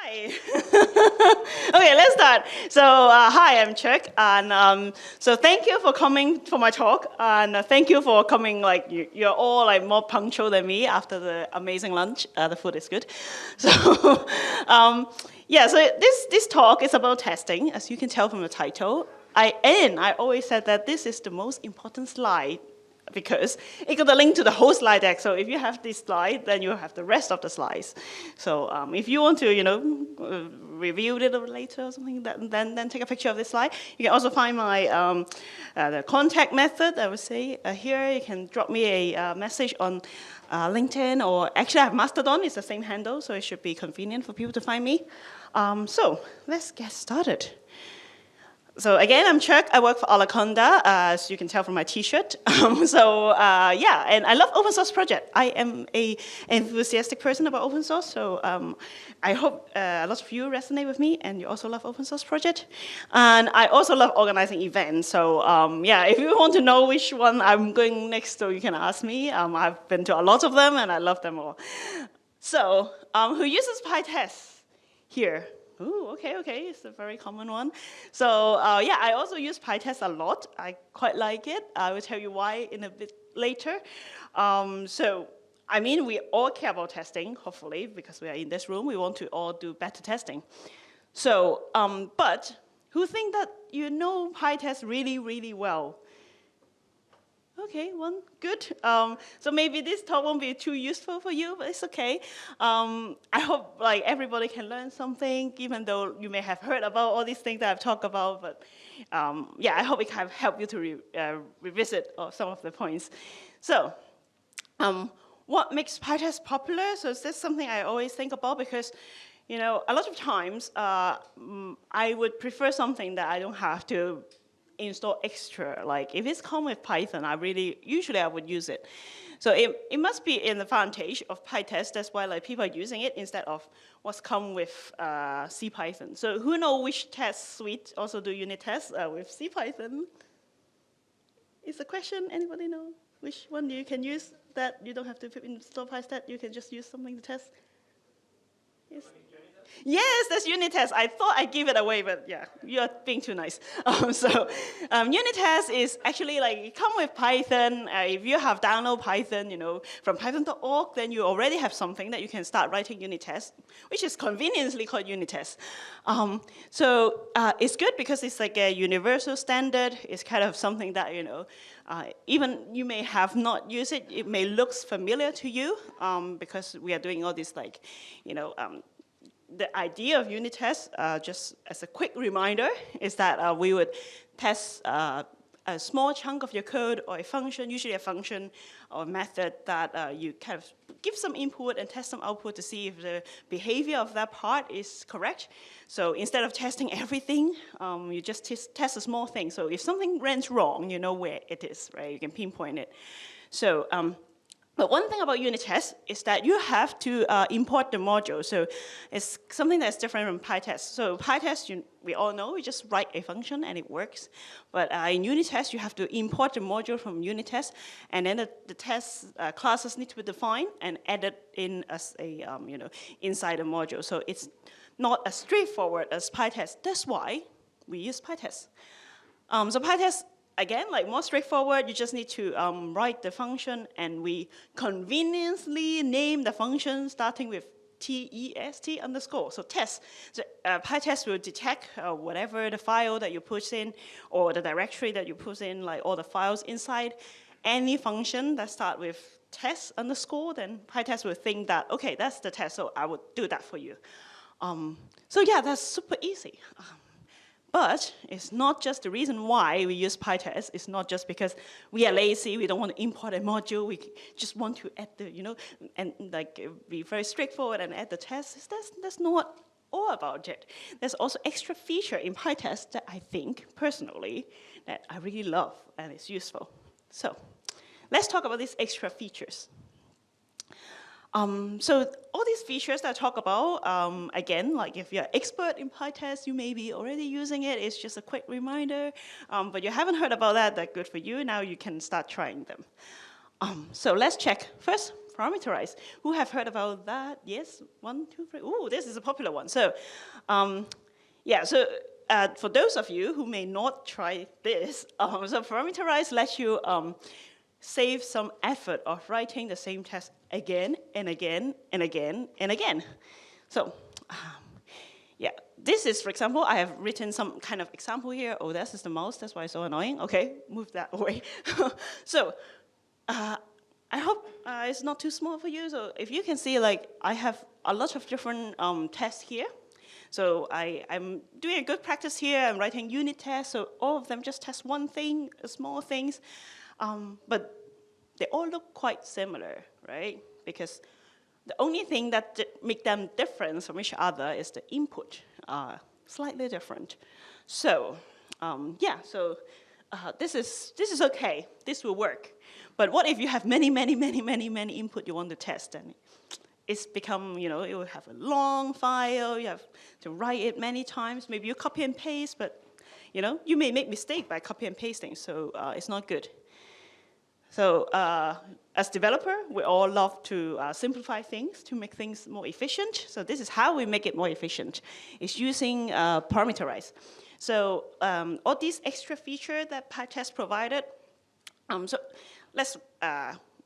Hi. Okay, let's start. So, hi, I'm Cheuk, and so thank you for coming for my talk, and thank you for coming. Like you're all like more punctual than me after the amazing lunch. The food is good. So, yeah. So this talk is about testing, as you can tell from the title. I always said that this is the most important slide, because it got a link to the whole slide deck. So if you have this slide, then you have the rest of the slides. So if you want to, review it a little later or something, then take a picture of this slide. You can also find my the contact method, I would say, here. You can drop me a message on LinkedIn, or actually I have Mastodon. It's the same handle, so it should be convenient for people to find me. So let's get started. So again, I'm Cheuk. I work for Alaconda, as you can tell from my T-shirt. Yeah, and I love open source project. I am an enthusiastic person about open source, so I hope lots of you resonate with me, and you also love open source project. And I also love organizing events. So yeah, if you want to know which one I'm going next, so you can ask me. I've been to a lot of them, and I love them all. So who uses PyTest here? Ooh, okay, it's a very common one. So yeah, I also use PyTest a lot. I quite like it. I will tell you why in a bit later. So, I mean, we all care about testing, hopefully, because we are in this room. We want to all do better testing. So, but who think that you know PyTest really, really well? Okay, one, good. So maybe this talk won't be too useful for you, but it's okay. I hope like everybody can learn something, even though you may have heard about all these things that I've talked about. But yeah, I hope it can help you to revisit some of the points. So what makes PyTest popular? So is this something I always think about, because a lot of times I would prefer something that I don't have to install extra. Like if it's come with Python, usually I would use it. So it must be in the advantage of PyTest. That's why like people are using it instead of what's come with CPython. So who know which test suite also do UnitTest with CPython? Is the question, anybody know which one you can use that you don't have to install PyTest, you can just use something to test? Yes. Yes, that's UnitTest. I thought I'd give it away, but yeah, you're being too nice. UnitTest is actually like, it comes with Python. If you have download Python, from python.org, then you already have something that you can start writing UnitTest, which is conveniently called UnitTest. It's good because it's like a universal standard. It's kind of something that, even you may have not used it, it may look familiar to you, because we are doing all this like, the idea of UnitTest, just as a quick reminder, is that we would test a small chunk of your code or a function, usually a function or a method that you kind of give some input and test some output to see if the behavior of that part is correct. So instead of testing everything, you just test a small thing. So if something runs wrong, you know where it is, right? You can pinpoint it. So, but one thing about UnitTest is that you have to import the module. So it's something that's different from PyTest. So PyTest, we all know, you just write a function and it works. But in UnitTest, you have to import the module from UnitTest, and then the test classes need to be defined and added in as a, inside the module. So it's not as straightforward as PyTest. That's why we use PyTest. So PyTest, again, like more straightforward, you just need to write the function, and we conveniently name the function starting with test underscore, so test. So PyTest will detect whatever the file that you push in, or the directory that you push in, like all the files inside any function that start with test underscore, then PyTest will think that, okay, that's the test, so I would do that for you. So yeah, that's super easy. But it's not just the reason why we use PyTest. It's not just because we are lazy, we don't want to import a module, we just want to add the, and like be very straightforward and add the test. That's not all about it. There's also extra feature in PyTest that I think, personally, that I really love and it's useful. So let's talk about these extra features. So all these features that I talk about, again, like if you're expert in PyTest, you may be already using it. It's just a quick reminder. But you haven't heard about that, that's good for you. Now you can start trying them. So let's check. First, Parameterize. Who have heard about that? Yes, 1, 2, 3. Ooh, this is a popular one. So, yeah, so for those of you who may not try this, so Parameterize lets you save some effort of writing the same test again and again and again and again. So, yeah, this is, for example, I have written some kind of example here. Oh, this is the mouse, that's why it's so annoying. Okay, move that away. So, I hope it's not too small for you. So if you can see, like, I have a lot of different tests here. So I'm doing a good practice here. I'm writing unit tests, so all of them just test one thing, small things. But they all look quite similar, right? Because the only thing that make them different from each other is the input, slightly different. So, yeah, so this is okay. This will work. But what if you have many input you want to test? And it's become, you know, it will have a long file. You have to write it many times. Maybe you copy and paste, but, you know, you may make mistake by copy and pasting. So it's not good. So as developer, we all love to simplify things to make things more efficient. So this is how we make it more efficient. It's using Parameterize. So all these extra features that PyTest provided, so let's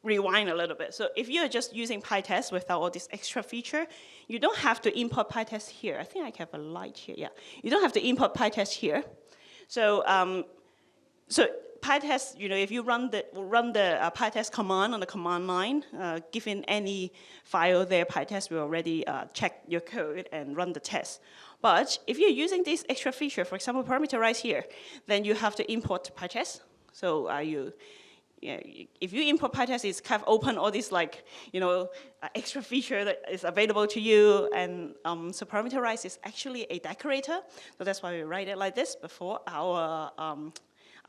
rewind a little bit. So if you're just using PyTest without all this extra feature, you don't have to import PyTest here. I think I have a light here, yeah. You don't have to import PyTest here. So, so PyTest, you know, if you run the PyTest command on the command line, given any file there, PyTest will already check your code and run the test. But if you're using this extra feature, for example, Parameterize here, then you have to import PyTest. So if you import PyTest, it's kind of open all these, like, you know, extra feature that is available to you. And so Parameterize is actually a decorator. So that's why we write it like this before our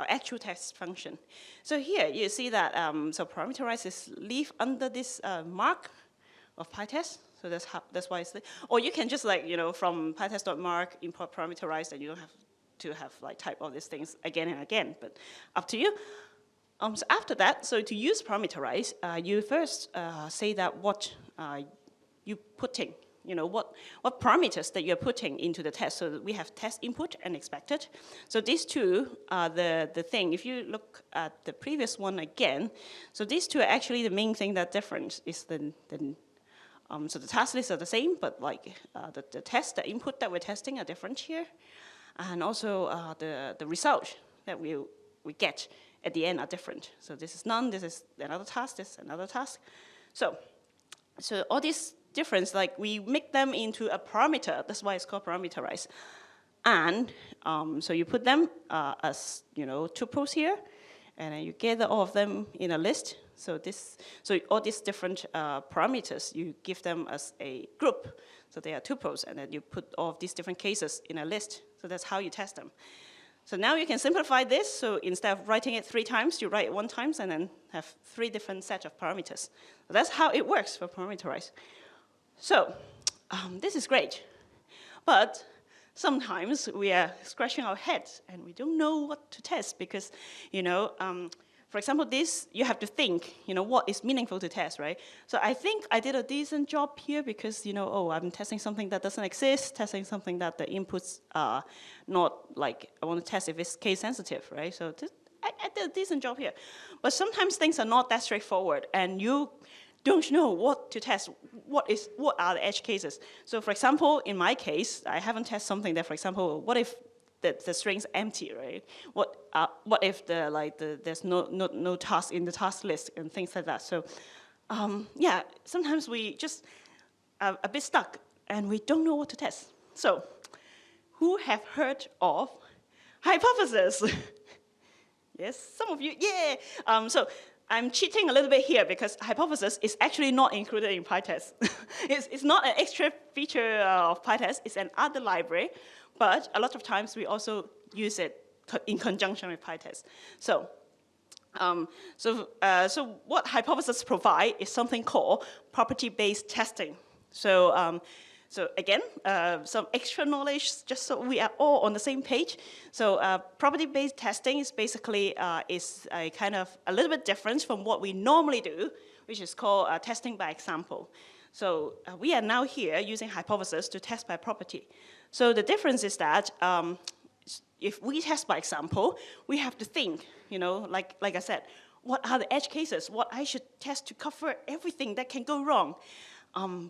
actual test function. So here you see that so Parameterize is leave under this mark of PyTest. So that's why it's there. Or you can just, like, you know, from pytest.mark import Parameterize, and you don't have to have, like, type all these things again and again, but up to you. So after that, so to use Parameterize, you first say that what you putting, you know, what parameters that you're putting into the test. So that we have test input and expected. So these two are the thing. If you look at the previous one again, so these two are actually the main thing that difference is so the task lists are the same, but, like, the test, the input that we're testing are different here. And also the result that we get at the end are different. So this is none, this is another task, this is another task. So all these difference, like, we make them into a parameter. That's why it's called Parameterize. And so you put them as, you know, tuples here, and then you gather all of them in a list. So all these different parameters, you give them as a group. So they are tuples, and then you put all of these different cases in a list. So that's how you test them. So now you can simplify this. So instead of writing it 3 times, you write it 1 time and then have 3 different sets of parameters. So that's how it works for Parameterize. So this is great. But sometimes we are scratching our heads and we don't know what to test because, you know, for example, this, you have to think, you know, what is meaningful to test, right? So I think I did a decent job here because, you know, oh, I'm testing something that doesn't exist, testing something that the inputs are not, like, I want to test if it's case sensitive, right? So I did a decent job here. But sometimes things are not that straightforward and you don't know what to test, what are the edge cases. So for example, in my case, I haven't tested something that, for example, what if the string's empty, right? What if there's no task in the task list and things like that. So yeah, sometimes we just are a bit stuck and we don't know what to test. So who have heard of hypothesis? Yes, some of you, yeah. So I'm cheating a little bit here because hypothesis is actually not included in PyTest. It's not an extra feature of PyTest, it's an other library. But a lot of times we also use it in conjunction with PyTest. So what hypothesis provide is something called property-based testing. So again, some extra knowledge just so we are all on the same page. So property-based testing is basically is a kind of a little bit different from what we normally do. which is called testing by example. So we are now here using hypothesis to test by property. So the difference is that if we test by example, we have to think, like I said, what are the edge cases? What I should test to cover everything that can go wrong?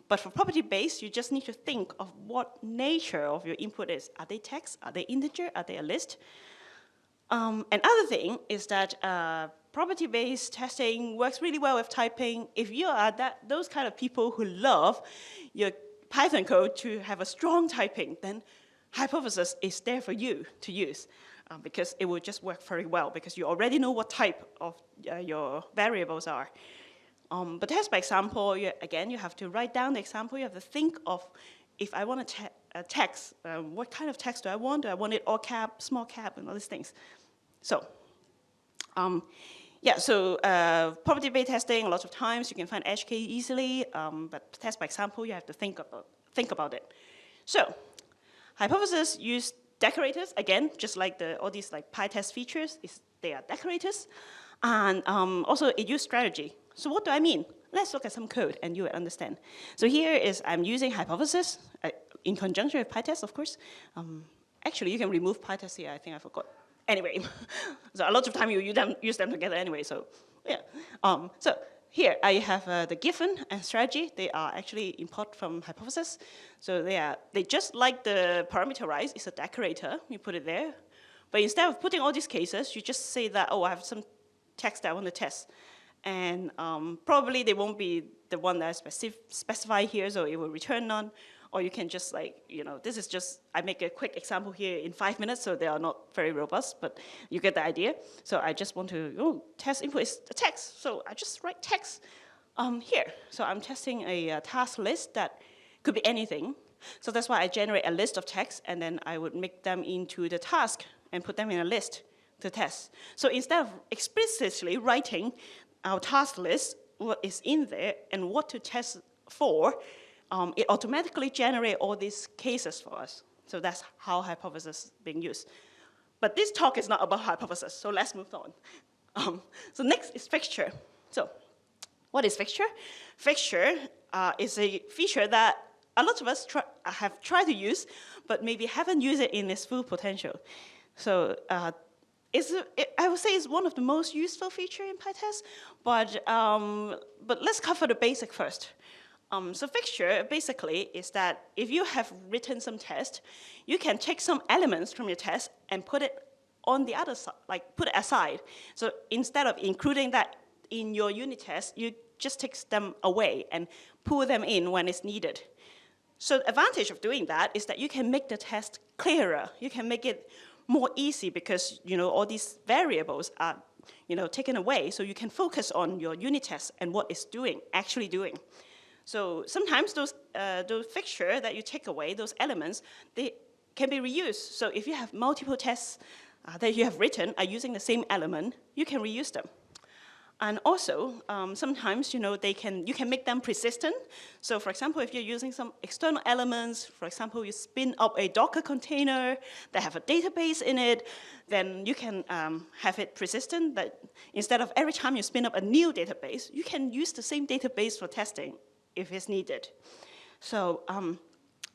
But for property-based, you just need to think of what nature of your input is. Are they text? Are they integer? Are they a list? Another thing is that property-based testing works really well with typing. If you are those kind of people who love your Python code to have a strong typing, then hypothesis is there for you to use because it will just work very well because you already know what type of your variables are. But test by example, again, you have to write down the example. You have to think of, if I want a text, what kind of text do I want? Do I want it all cap, small cap, and all these things? So, property-based testing, a lot of times you can find edge case easily, but test by example, you have to think about it. So, hypothesis use decorators, again, just like all these PyTest features, they are decorators. And also it uses strategy. So what do I mean? Let's look at some code and you will understand. So here I'm using hypothesis in conjunction with PyTest, of course. Actually, you can remove PyTest here. I think I forgot. Anyway, so a lot of time you use them together anyway. So yeah. So here I have the given and strategy. They are actually import from hypothesis. So they just like the parameterize. It's a decorator. You put it there. But instead of putting all these cases, you just say that, oh, I have some text that I want to test. And probably they won't be the one that I specify here, so it will return none. Or you can just this is just, I make a quick example here in 5 minutes, so they are not very robust, but you get the idea. So I just want to, test input is a text, so I just write text here. So I'm testing a task list that could be anything. So that's why I generate a list of text, and then I would make them into the task and put them in a list to test. So instead of explicitly writing our task list, what is in there and what to test for, it automatically generates all these cases for us. So that's how hypothesis is being used. But this talk is not about hypothesis, so let's move on. So next is fixture. So what is fixture? Fixture is a feature that a lot of us have tried to use, but maybe haven't used it in its full potential. So I would say it's one of the most useful features in PyTest, but let's cover the basic first. So fixture basically is that if you have written some test, you can take some elements from your test and put it on the other side, put it aside. So instead of including that in your unit test, you just take them away and pull them in when it's needed. So the advantage of doing that is that you can make the test clearer. You can make it more easy because all these variables are taken away, so you can focus on your unit test and what it's actually doing. So sometimes those fixture that you take away, those elements, they can be reused. So if you have multiple tests that you have written are using the same element, you can reuse them. And also, sometimes you can make them persistent. So for example, if you're using some external elements, for example, you spin up a Docker container that have a database in it, then you can have it persistent, that instead of every time you spin up a new database, you can use the same database for testing if it's needed. So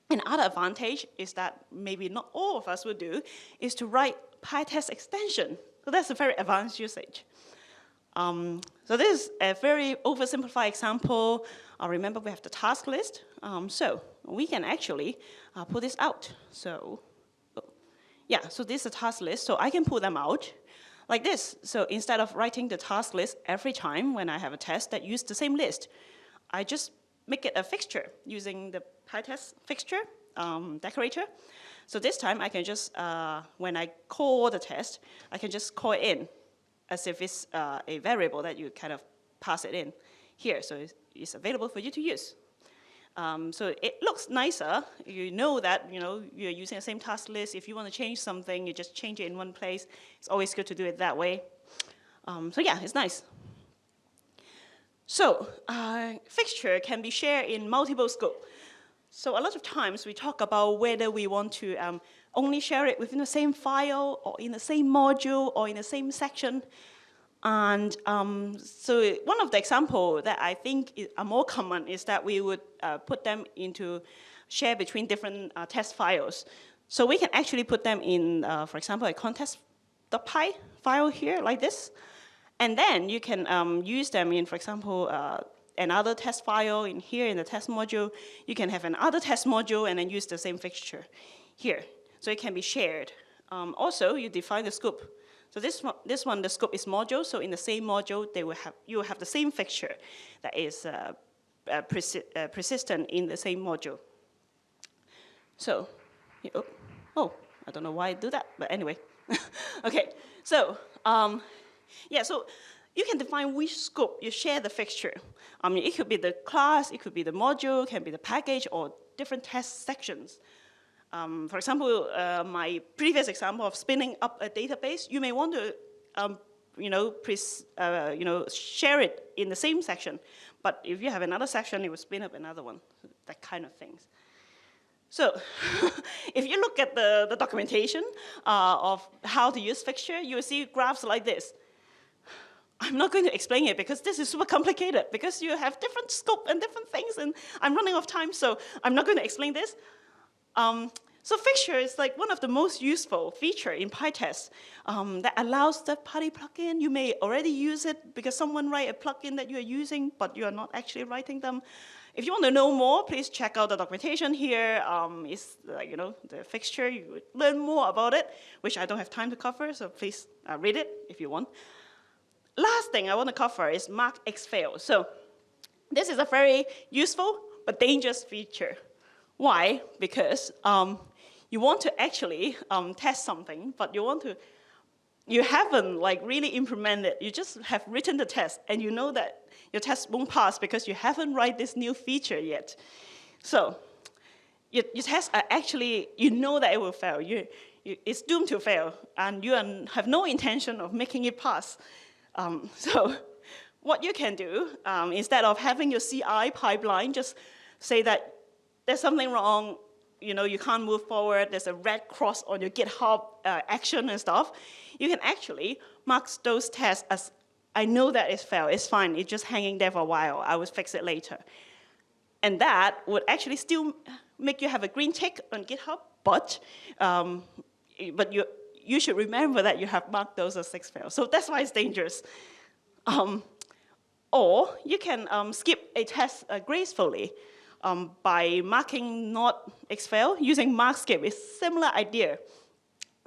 another advantage is that maybe not all of us would do is to write PyTest extension. So that's a very advanced usage. So this is a very oversimplified example. Remember, we have the task list. So we can actually pull this out. So so this is a task list. So I can pull them out like this. So instead of writing the task list every time when I have a test that use the same list, I just make it a fixture using the PyTest fixture decorator. So this time I can just, when I call the test, I can just call it in as if it's a variable that you kind of pass it in here. So it's available for you to use. So it looks nicer. You know that you're using the same task list. If you want to change something, you just change it in one place. It's always good to do it that way. So yeah, it's nice. So fixture can be shared in multiple scope. So a lot of times we talk about whether we want to only share it within the same file or in the same module or in the same section. And so one of the examples that I think are more common is that we would put them into share between different test files. So we can actually put them in, for example, a contest.py file here like this. And then you can use them in, for example, another test file in here in the test module. You can have another test module and then use the same fixture here. So it can be shared. Also, you define the scope. So this one, the scope is module. So in the same module, you will have the same fixture that is persistent in the same module. So, oh, I don't know why I do that, but anyway. Okay, so yeah, so you can define which scope you share the fixture. It could be the class, it could be the module, it can be the package, or different test sections. For example, my previous example of spinning up a database, you may want to, share it in the same section. But if you have another section, it will spin up another one. That kind of things. So, if you look at the documentation of how to use Fixture, you will see graphs like this. I'm not going to explain it because this is super complicated because you have different scope and different things, and I'm running out of time, so I'm not going to explain this. So Fixture is like one of the most useful feature in PyTest that allows third-party plugin. You may already use it because someone write a plugin that you are using, but you are not actually writing them. If you want to know more, please check out the documentation here. It's the Fixture. You would learn more about it, which I don't have time to cover, so please read it if you want. Last thing I want to cover is MarkXFail. So this is a very useful but dangerous feature. Why? Because you want to actually test something, but you haven't really implemented it. You just have written the test, and you know that your test won't pass because you haven't write this new feature yet. So your tests are actually, you know that it will fail. It's doomed to fail, and you have no intention of making it pass. So what you can do, instead of having your CI pipeline, just say that there's something wrong, you can't move forward, there's a red cross on your GitHub action and stuff, you can actually mark those tests as, I know that it's failed, it's fine, it's just hanging there for a while, I will fix it later. And that would actually still make you have a green tick on GitHub, but you should remember that you have marked those as 6 fail. So that's why it's dangerous. Or you can skip a test gracefully by marking not XFail. Using mark skip is a similar idea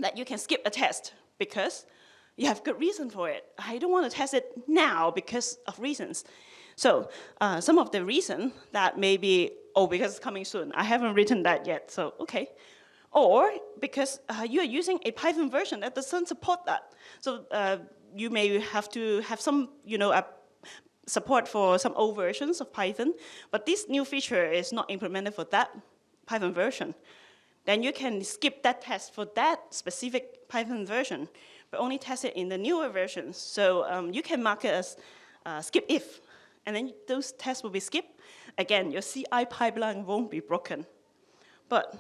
that you can skip a test because you have good reason for it. I don't want to test it now because of reasons. So some of the reason that may be, because it's coming soon. I haven't written that yet, so okay. Or because you are using a Python version that doesn't support that. So you may have to have some, support for some old versions of Python, but this new feature is not implemented for that Python version. Then you can skip that test for that specific Python version, but only test it in the newer versions. So you can mark it as skip if, and then those tests will be skipped. Again, your CI pipeline won't be broken. But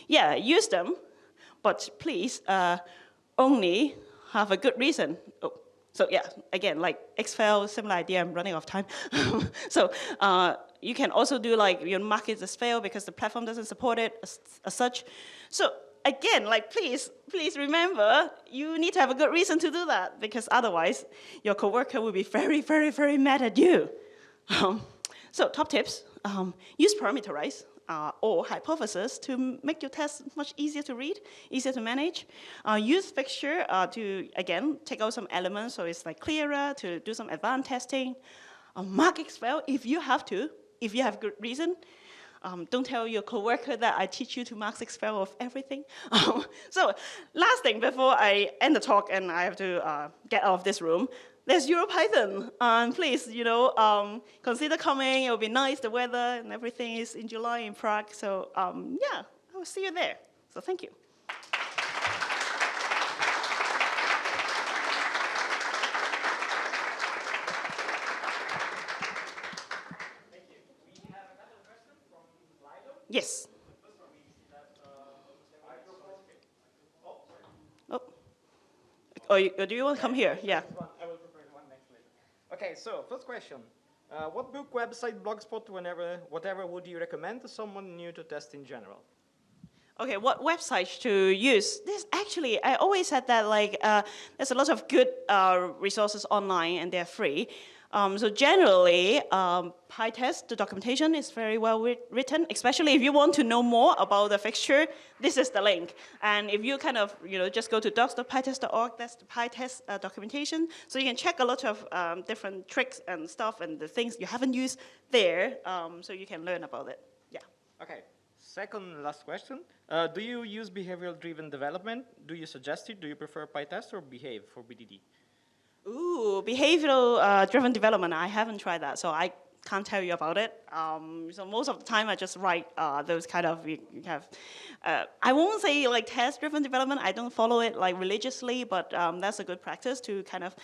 yeah, use them, but please only have a good reason. So yeah, again, like XFail, similar idea, I'm running out of time. So you can also do you mark it as fail because the platform doesn't support it as such. So again, please remember, you need to have a good reason to do that because otherwise your coworker will be very, very, very mad at you. So top tips, use Parameterize. Or hypothesis to make your test much easier to read, easier to manage. Use Fixture to, again, take out some elements so it's clearer, to do some advanced testing. MarkXFail if you have to, if you have good reason. Don't tell your coworker that I teach you to MarkXFail of everything. So last thing before I end the talk and I have to get out of this room, there's EuroPython. Please, consider coming. It will be nice. The weather and everything is in July in Prague. So yeah, I will see you there. So thank you. Thank you. We have another question from Lido. Yes. Or do you want to come here? Yeah. I will prepare one next later. Okay, so first question. What book, website, blogspot, whatever would you recommend to someone new to test in general? Okay, what websites to use? This actually, I always said that like there's a lot of good resources online and they're free. So generally, PyTest, the documentation is very well written, especially if you want to know more about the fixture, this is the link. And if you kind of, just go to docs.pytest.org, that's the PyTest documentation. So you can check a lot of different tricks and stuff and the things you haven't used there, so you can learn about it. Yeah. Okay. Second, last question. Do you use behavioral-driven development? Do you suggest it? Do you prefer PyTest or Behave for BDD? Ooh, behavioral driven development. I haven't tried that, so I can't tell you about it. So most of the time, I just write those kind of you have. I won't say like test driven development. I don't follow it like religiously, but that's a good practice to kind of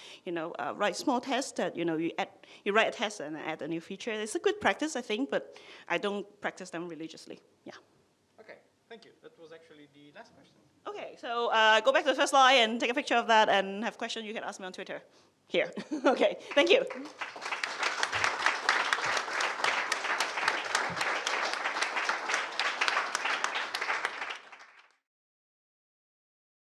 write small tests that you write a test and add a new feature. It's a good practice, I think, but I don't practice them religiously. Yeah. Okay, thank you. That was actually the last question. Okay, so go back to the first slide and take a picture of that and have questions you can ask me on Twitter. Here. Okay, thank you.